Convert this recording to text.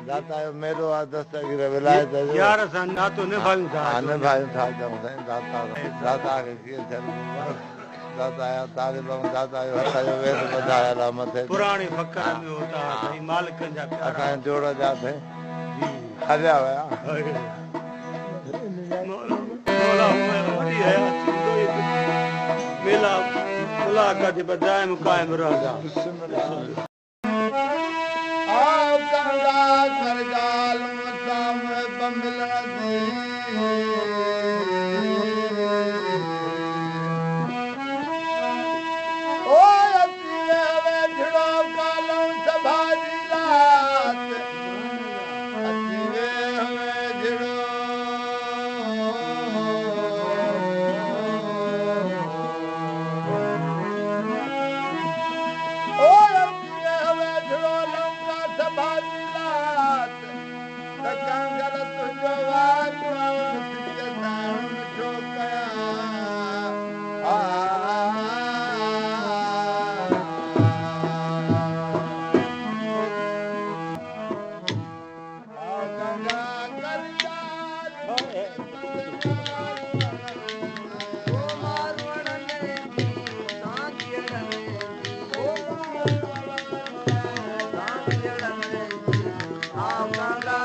दाता मेरो दस्तगीर विलायत जो यार सन नातो निभायूं था आने भाई था जब दाता दाता के थियल दाता या तारे बम दाता यो हथा जो वेस बधाया ला मथे पुराने फकर में होता है मालिक जा प्यारा अखा जोड़ा जाते जी हरिया वया मौला वडी है मेला मुलाकात बदायम कायम रहंदा कंगा सरगाल मुसाम बमिलण दे ओ अतीवे वेझड़ो कालों सभाजी लात अतीवे वेझड़ो ओ अतीवे वेझड़ो लंका सभाजी कंगल तुझो वाकुआ सिकदान जो कया गंगा करजा ओ मारवणने सांगियड़ने ओ सांगियड़ने आ गंगा